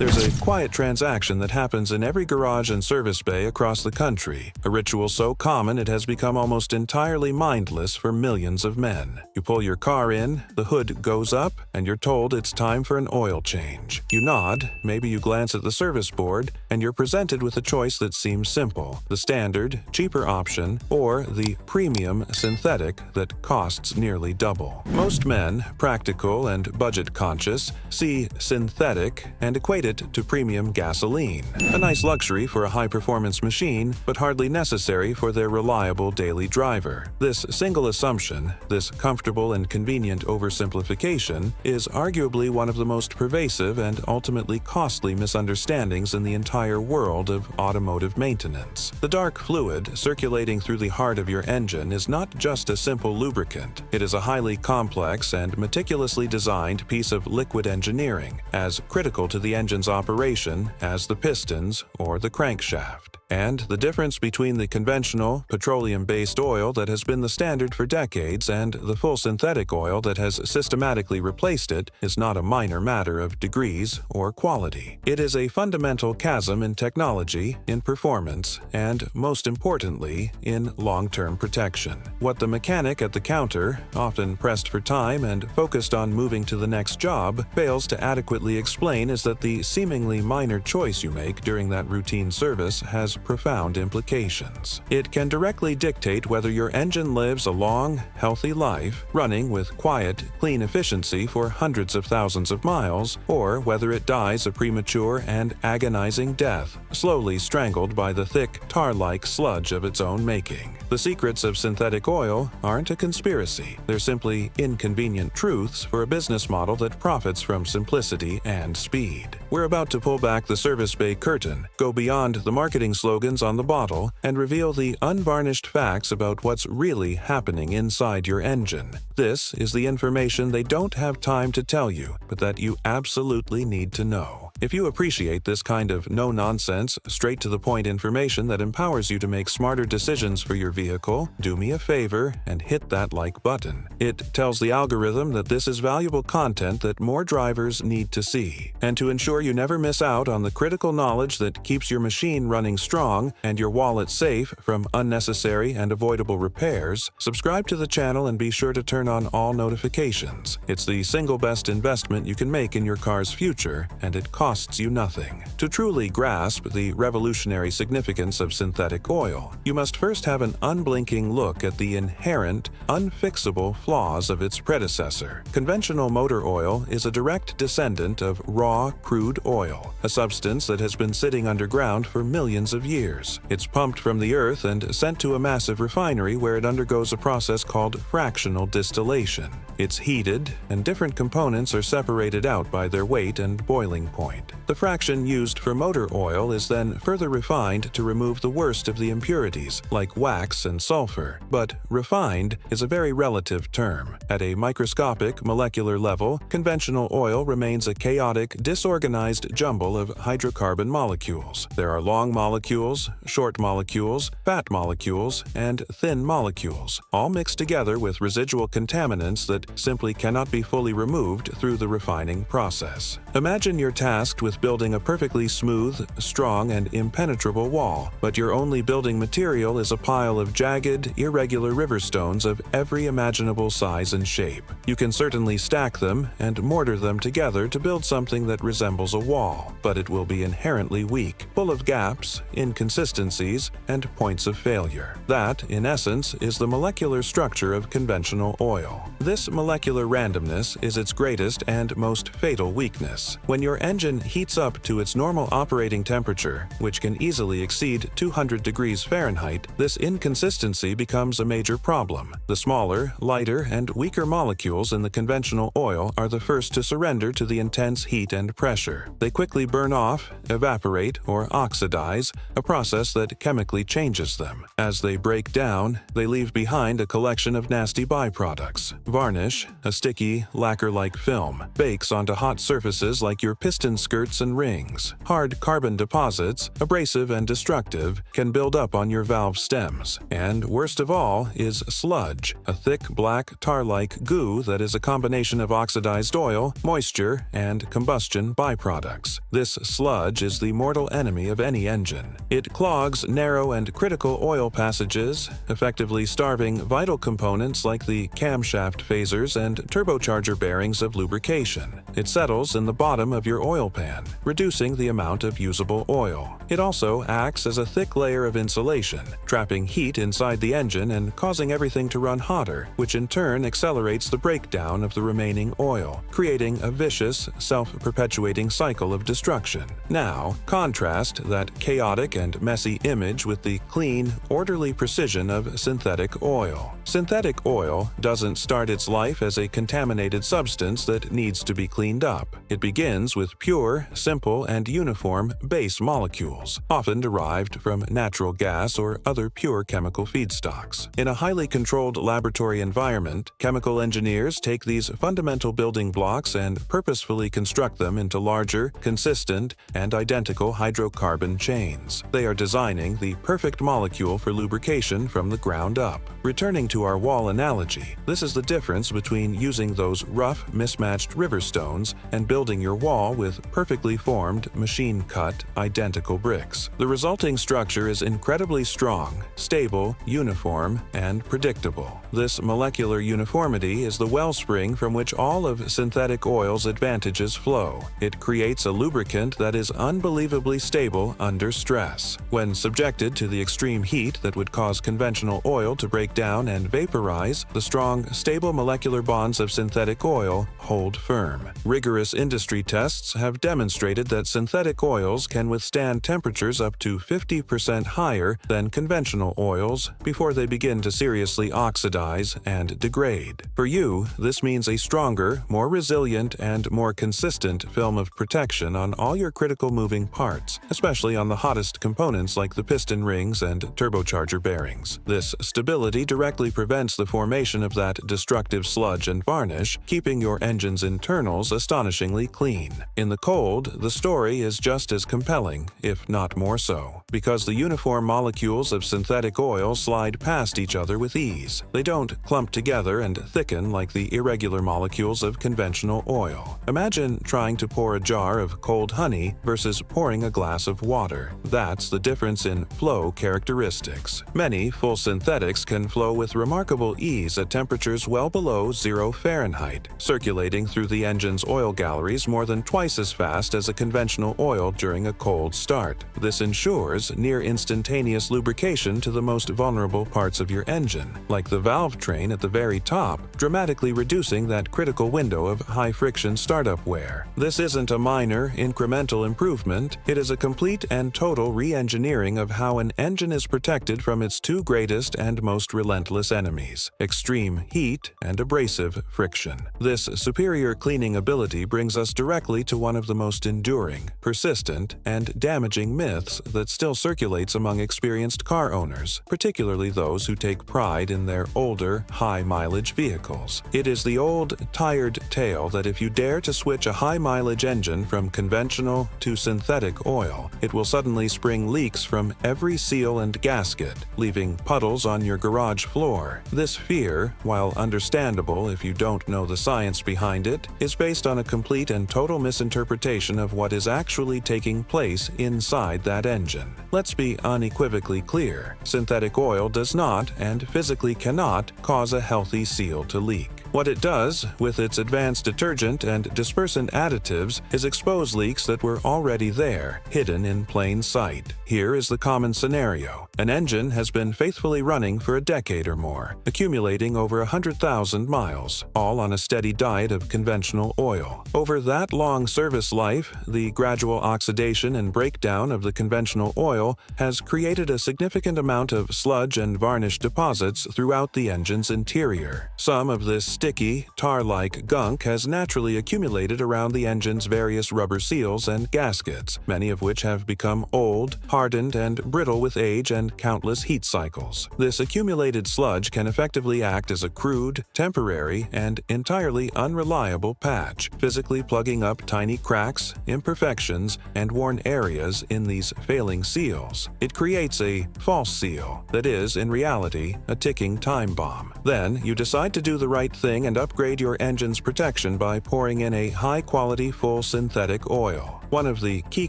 There's a quiet transaction that happens in every garage and service bay across the country, a ritual so common it has become almost entirely mindless for millions of men. You pull your car in, the hood goes up, and you're told it's time for an oil change. You nod, maybe you glance at the service board, and you're presented with a choice that seems simple: the standard, cheaper option, or the premium synthetic that costs nearly double. Most men, practical and budget-conscious, see synthetic and equate it to premium gasoline, a nice luxury for a high-performance machine, but hardly necessary for their reliable daily driver. This single assumption, this comfortable and convenient oversimplification, is arguably one of the most pervasive and ultimately costly misunderstandings in the entire world of automotive maintenance. The dark fluid circulating through the heart of your engine is not just a simple lubricant. It is a highly complex and meticulously designed piece of liquid engineering, as critical to the engine's operation as the pistons or the crankshaft. And the difference between the conventional, petroleum-based oil that has been the standard for decades and the full synthetic oil that has systematically replaced it is not a minor matter of degrees or quality. It is a fundamental chasm in technology, in performance, and, most importantly, in long-term protection. What the mechanic at the counter, often pressed for time and focused on moving to the next job, fails to adequately explain is that the seemingly minor choice you make during that routine service has profound implications. It can directly dictate whether your engine lives a long, healthy life, running with quiet, clean efficiency for hundreds of thousands of miles, or whether it dies a premature and agonizing death, slowly strangled by the thick, tar-like sludge of its own making. The secrets of synthetic oil aren't a conspiracy. They're simply inconvenient truths for a business model that profits from simplicity and speed. We're about to pull back the service bay curtain, go beyond the marketing slogans on the bottle, and reveal the unvarnished facts about what's really happening inside your engine. This is the information they don't have time to tell you, but that you absolutely need to know. If you appreciate this kind of no-nonsense, straight-to-the-point information that empowers you to make smarter decisions for your vehicle, do me a favor and hit that like button. It tells the algorithm that this is valuable content that more drivers need to see. And to ensure you never miss out on the critical knowledge that keeps your machine running strong and your wallet safe from unnecessary and avoidable repairs, subscribe to the channel and be sure to turn on all notifications. It's the single best investment you can make in your car's future, and it costs you nothing. To truly grasp the revolutionary significance of synthetic oil, you must first have an unblinking look at the inherent, unfixable flaws of its predecessor. Conventional motor oil is a direct descendant of raw, crude oil, a substance that has been sitting underground for millions of years. It's pumped from the earth and sent to a massive refinery where it undergoes a process called fractional distillation. It's heated, and different components are separated out by their weight and boiling point. The fraction used for motor oil is then further refined to remove the worst of the impurities, like wax and sulfur. But refined is a very relative term. At a microscopic molecular level, conventional oil remains a chaotic, disorganized jumble of hydrocarbon molecules. There are long molecules, short molecules, fat molecules, and thin molecules, all mixed together with residual contaminants that simply cannot be fully removed through the refining process. Imagine you're tasked with building a perfectly smooth, strong, and impenetrable wall, but your only building material is a pile of jagged, irregular riverstones of every imaginable size and shape. You can certainly stack them and mortar them together to build something that resembles a wall, but it will be inherently weak, full of gaps, inconsistencies, and points of failure. That, in essence, is the molecular structure of conventional oil. This molecular randomness is its greatest and most fatal weakness. When your engine heats up to its normal operating temperature, which can easily exceed 200 degrees Fahrenheit, this inconsistency becomes a major problem. The smaller, lighter, and weaker molecules in the conventional oil are the first to surrender to the intense heat and pressure. They quickly burn off, evaporate, or oxidize, a process that chemically changes them. As they break down, they leave behind a collection of nasty byproducts. Varnish, a sticky, lacquer-like film, bakes onto hot surfaces surfaces like your piston skirts and rings. Hard carbon deposits, abrasive and destructive, can build up on your valve stems. And worst of all is sludge, a thick black tar-like goo that is a combination of oxidized oil, moisture, and combustion byproducts. This sludge is the mortal enemy of any engine. It clogs narrow and critical oil passages, effectively starving vital components like the camshaft phasers and turbocharger bearings of lubrication. It settles in the bottom of your oil pan, reducing the amount of usable oil. It also acts as a thick layer of insulation, trapping heat inside the engine and causing everything to run hotter, which in turn accelerates the breakdown of the remaining oil, creating a vicious, self-perpetuating cycle of destruction. Now, contrast that chaotic and messy image with the clean, orderly precision of synthetic oil. Synthetic oil doesn't start its life as a contaminated substance that needs to be cleaned up. It begins with pure, simple, and uniform base molecules, often derived from natural gas or other pure chemical feedstocks. In a highly controlled laboratory environment, chemical engineers take these fundamental building blocks and purposefully construct them into larger, consistent, and identical hydrocarbon chains. They are designing the perfect molecule for lubrication from the ground up. Returning to our wall analogy, this is the difference between using those rough, mismatched river stones and building your wall with perfectly formed, machine-cut, identical bricks. The resulting structure is incredibly strong, stable, uniform, and predictable. This molecular uniformity is the wellspring from which all of synthetic oil's advantages flow. It creates a lubricant that is unbelievably stable under stress. When subjected to the extreme heat that would cause conventional oil to break down and vaporize, the strong, stable molecular bonds of synthetic oil hold firm. Rigorous industry tests have demonstrated that synthetic oils can withstand temperatures up to 50% higher than conventional oils before they begin to seriously oxidize and degrade. For you, this means a stronger, more resilient, and more consistent film of protection on all your critical moving parts, especially on the hottest components like the piston rings and turbocharger bearings. This stability directly prevents the formation of that destructive sludge and varnish, keeping your engine's internals astonishingly clean. In the cold, the story is just as compelling, if not more so, because the uniform molecules of synthetic oil slide past each other with ease. They don't clump together and thicken like the irregular molecules of conventional oil. Imagine trying to pour a jar of cold honey versus pouring a glass of water. That's the difference in flow characteristics. Many full synthetics can flow with remarkable ease at temperatures well below 0 Fahrenheit, circulating through the engine's oil galleries more than twice as fast as a conventional oil during a cold start. This ensures near instantaneous lubrication to the most vulnerable parts of your engine, like the valve train at the very top, dramatically reducing that critical window of high-friction startup wear. This isn't a minor, incremental improvement. It is a complete and total re-engineering of how an engine is protected from its two greatest and most relentless enemies: extreme heat and abrasive friction. This superior cleaning ability brings us directly to one of the most enduring, persistent, and damaging myths that still circulates among experienced car owners, particularly those who take pride in their older, high-mileage vehicles. It is the old, tired tale that if you dare to switch a high-mileage engine from conventional to synthetic oil, it will suddenly spring leaks from every seal and gasket, leaving puddles on your garage floor. This fear, while understandable if you don't know the science behind it, is based on a complete and total misinterpretation of what is actually taking place inside that engine. Let's be unequivocally clear: synthetic oil does not, and physically cannot, cause a healthy seal to leak. What it does, with its advanced detergent and dispersant additives, is expose leaks that were already there, hidden in plain sight. Here is the common scenario. An engine has been faithfully running for a decade or more, accumulating over 100,000 miles, all on a steady diet of conventional oil. Over that long service life, the gradual oxidation and breakdown of the conventional oil has created a significant amount of sludge and varnish deposits throughout the engine's interior. Some of this sticky, tar-like gunk has naturally accumulated around the engine's various rubber seals and gaskets, many of which have become old, hardened, and brittle with age and countless heat cycles. This accumulated sludge can effectively act as a crude, temporary, and entirely unreliable patch, physically plugging up tiny cracks, imperfections, and worn areas in these failing seals. It creates a false seal that is, in reality, a ticking time bomb. Then, you decide to do the right thing and upgrade your engine's protection by pouring in a high-quality full synthetic oil. One of the key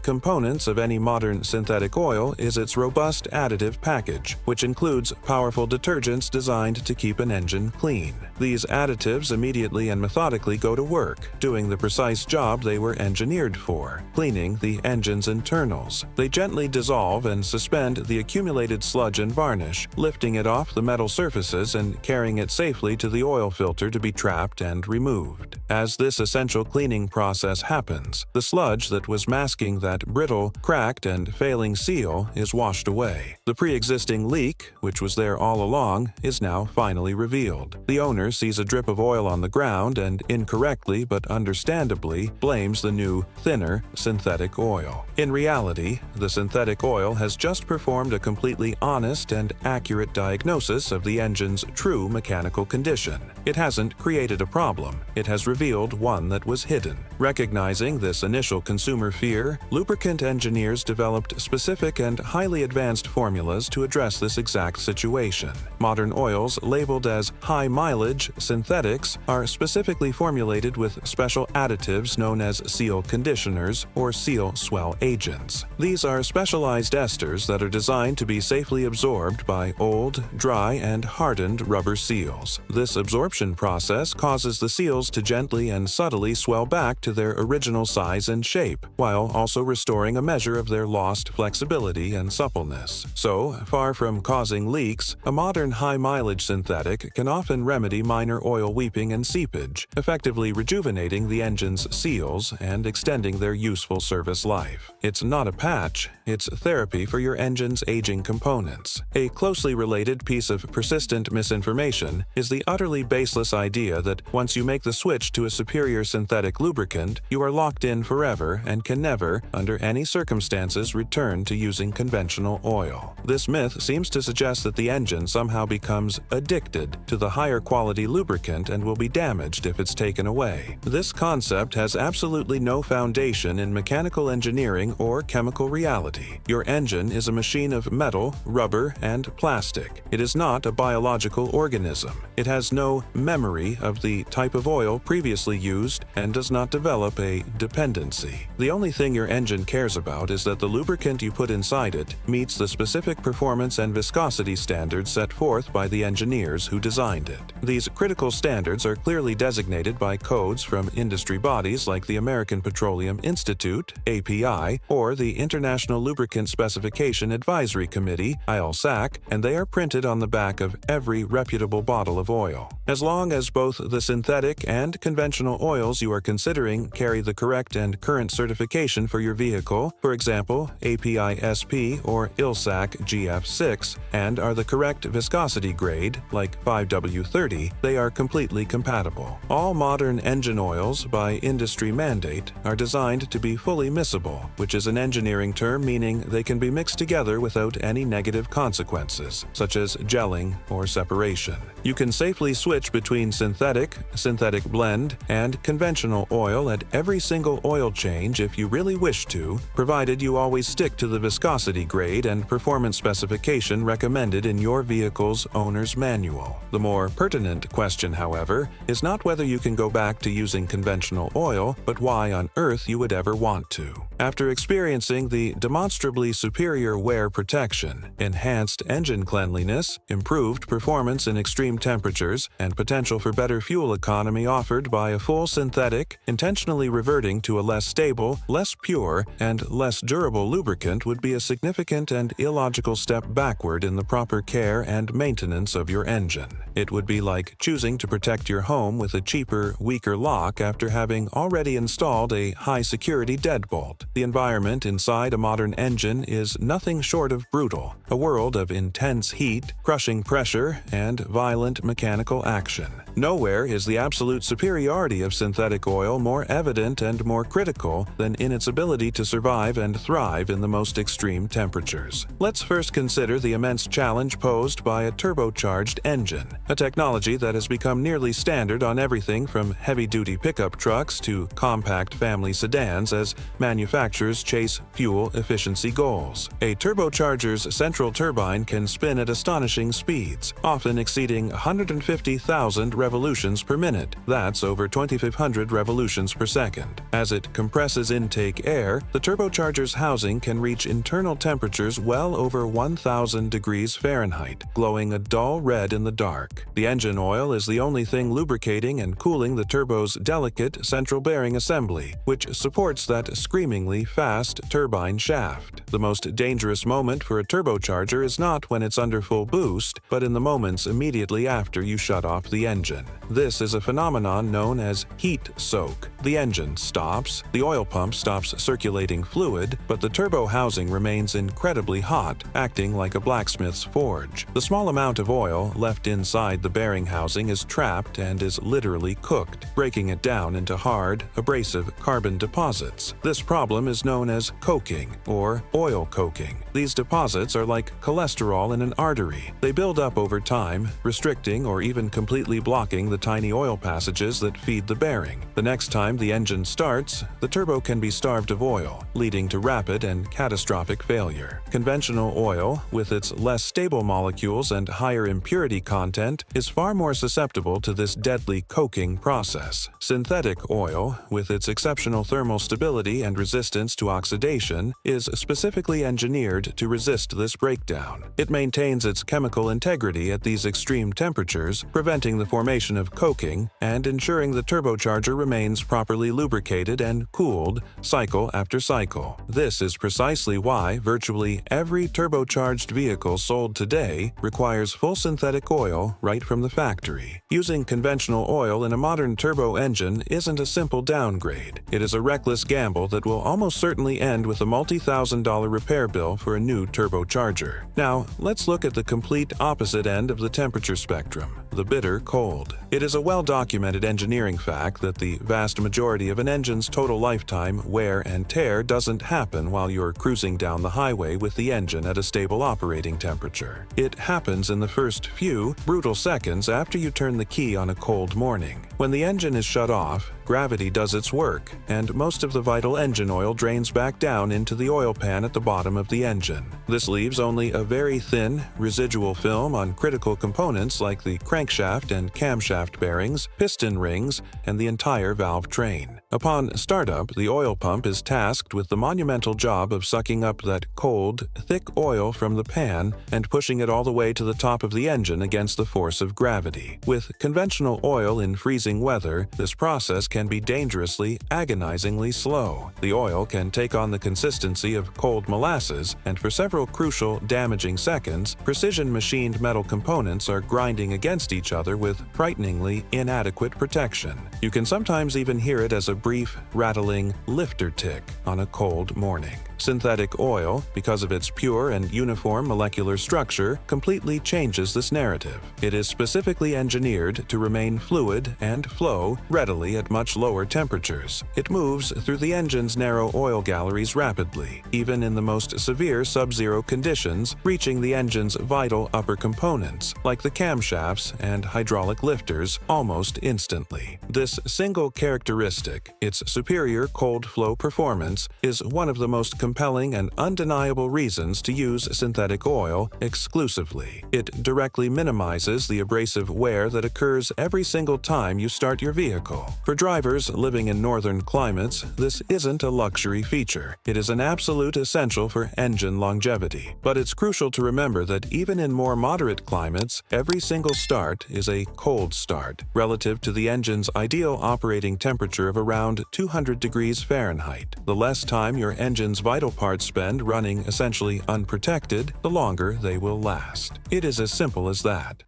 components of any modern synthetic oil is its robust additive package, which includes powerful detergents designed to keep an engine clean. These additives immediately and methodically go to work, doing the precise job they were engineered for, cleaning the engine's internals. They gently dissolve and suspend the accumulated sludge and varnish, lifting it off the metal surfaces and carrying it safely to the oil filter to be trapped and removed. As this essential cleaning process happens, the sludge that was masking that brittle, cracked, and failing seal is washed away. The pre-existing leak, which was there all along, is now finally revealed. The owner sees a drip of oil on the ground and incorrectly but understandably blames the new, thinner, synthetic oil. In reality, the synthetic oil has just performed a completely honest and accurate diagnosis of the engine's true mechanical condition. It hasn't created a problem, it has revealed one that was hidden. Recognizing this initial consumer fear, lubricant engineers developed specific and highly advanced formulas to address this exact situation. Modern oils labeled as high-mileage synthetics are specifically formulated with special additives known as seal conditioners or seal swell agents. These are specialized esters that are designed to be safely absorbed by old, dry, and hardened rubber seals. This absorption process causes the seals to gently and subtly swell back to their original size and shape, while also restoring a measure of their lost flexibility and suppleness. So, far from causing leaks, a modern high-mileage synthetic can often remedy minor oil weeping and seepage, effectively rejuvenating the engine's seals and extending their useful service life. It's not a patch, it's therapy for your engine's aging components. A closely related piece of persistent misinformation is the utterly baseless idea that once you make the switch to a superior synthetic lubricant, you are locked in forever and can never, under any circumstances, return to using conventional oil. This myth seems to suggest that the engine somehow becomes addicted to the higher quality lubricant and will be damaged if it's taken away. This concept has absolutely no foundation in mechanical engineering or chemical reality. Your engine is a machine of metal, rubber, and plastic. It is not a biological organism. It has no memory of the type of oil previously used and does not develop a dependency. The only thing your engine cares about is that the lubricant you put inside it meets the specific performance and viscosity standards set forth by the engineers who designed it. These critical standards are clearly designated by codes from industry bodies like the American Petroleum Institute, API, or the International Lubricant Specification Advisory Committee, ILSAC, and they are printed on the back of every reputable bottle of oil. As long as both the synthetic and conventional oils you are considering carry the correct and current certification for your vehicle, for example, API SP or ILSAC GF6, and are the correct viscosity grade, like 5W30, they are completely compatible. All modern engine oils, by industry mandate, are designed to be fully miscible, which is an engineering term meaning they can be mixed together without any negative consequences, such as gelling or separation. You can safely switch between synthetic blend, and conventional oil at every single oil change if you really wish to, provided you always stick to the viscosity grade and performance specification recommended in your vehicle's owner's manual. The more pertinent question, however, is not whether you can go back to using conventional oil, but why on earth you would ever want to. After experiencing the demonstrably superior wear protection, enhanced engine cleanliness, improved performance in extreme temperatures, and potential for better fuel economy offered by a full synthetic, intentionally reverting to a less stable, less pure, and less durable lubricant would be a significant and illogical step backward in the proper care and maintenance of your engine. It would be like choosing to protect your home with a cheaper, weaker lock after having already installed a high-security deadbolt. The environment inside a modern engine is nothing short of brutal, a world of intense heat, crushing pressure, and violent mechanical action. Nowhere is the absolute superiority of synthetic oil more evident and more critical than in its ability to survive and thrive in the most extreme temperatures. Let's first consider the immense challenge posed by a turbocharged engine, a technology that has become nearly standard on everything from heavy-duty pickup trucks to compact family sedans as manufacturers chase fuel efficiency goals. A turbocharger's central turbine can spin at astonishing speeds, often exceeding 150,000 revolutions per minute. That's over 2,500 revolutions per second. As it compresses intake air, the turbocharger's housing can reach internal temperatures well over 1,000 degrees Fahrenheit, glowing a dull red in the dark. The engine oil is the only thing lubricating and cooling the turbo's delicate central bearing assembly, which supports that screamingly fast turbine shaft. The most dangerous moment for a turbocharger is not when it's under full boost, but in the moments immediately after you shut off the engine. This is a phenomenon known as heat soak. The engine stops, the oil pump stops circulating fluid, but the turbo housing remains incredibly hot, acting like a blacksmith's forge. The small amount of oil left inside the bearing housing is trapped and is literally cooked, breaking it down into hard, abrasive carbon deposits. This problem is known as coking, or oil coking. These deposits are like cholesterol in an artery. They build up over time, restricting or even completely blocking the tiny oil passages that feed the bearing. The next time the engine starts, the turbo can be starved of oil, leading to rapid and catastrophic failure. Conventional oil, with its less stable molecules and higher impurity content, is far more susceptible to this deadly coking process. Synthetic oil, with its exceptional thermal stability and resistance to oxidation, is specifically engineered to resist this breakdown. It maintains its chemical integrity at these extreme temperatures, preventing the formation of coking and ensuring the turbocharger remains properly lubricated and cooled cycle after cycle. This is precisely why virtually every turbocharged vehicle sold today requires full synthetic oil right from the factory. Using conventional oil in a modern turbo engine isn't a simple downgrade. It is a reckless gamble that will almost certainly end with a multi-thousand-dollar repair bill for a new turbocharger. Now, let's look at the complete opposite end of the temperature spectrum, the bitter cold. It is a well-documented engineering fact that the vast majority of an engine's total lifetime wear and tear doesn't happen while you're cruising down the highway with the engine at a stable operating temperature. It happens in the first few brutal seconds after you turn the key on a cold morning. When the engine is shut off, gravity does its work, and most of the vital engine oil drains back down into the oil pan at the bottom of the engine. This leaves only a very thin, residual film on critical components like the crankshaft and camshaft bearings, piston rings, and the entire valve train. Upon startup, the oil pump is tasked with the monumental job of sucking up that cold, thick oil from the pan and pushing it all the way to the top of the engine against the force of gravity. With conventional oil in freezing weather, this process can be dangerously, agonizingly slow. The oil can take on the consistency of cold molasses, and for several crucial, damaging seconds, precision-machined metal components are grinding against each other with frighteningly inadequate protection. You can sometimes even hear it as a brief, rattling lifter tick on a cold morning. Synthetic oil, because of its pure and uniform molecular structure, completely changes this narrative. It is specifically engineered to remain fluid and flow readily at much lower temperatures. It moves through the engine's narrow oil galleries rapidly, even in the most severe sub-zero conditions, reaching the engine's vital upper components, like the camshafts and hydraulic lifters, almost instantly. This single characteristic, its superior cold flow performance, is one of the most compelling and undeniable reasons to use synthetic oil exclusively. It directly minimizes the abrasive wear that occurs every single time you start your vehicle. For drivers living in northern climates, this isn't a luxury feature. It is an absolute essential for engine longevity. But it's crucial to remember that even in more moderate climates, every single start is a cold start, relative to the engine's ideal operating temperature of around 200 degrees Fahrenheit. The less time your engine's vital parts spend running essentially unprotected, the longer they will last. It is as simple as that.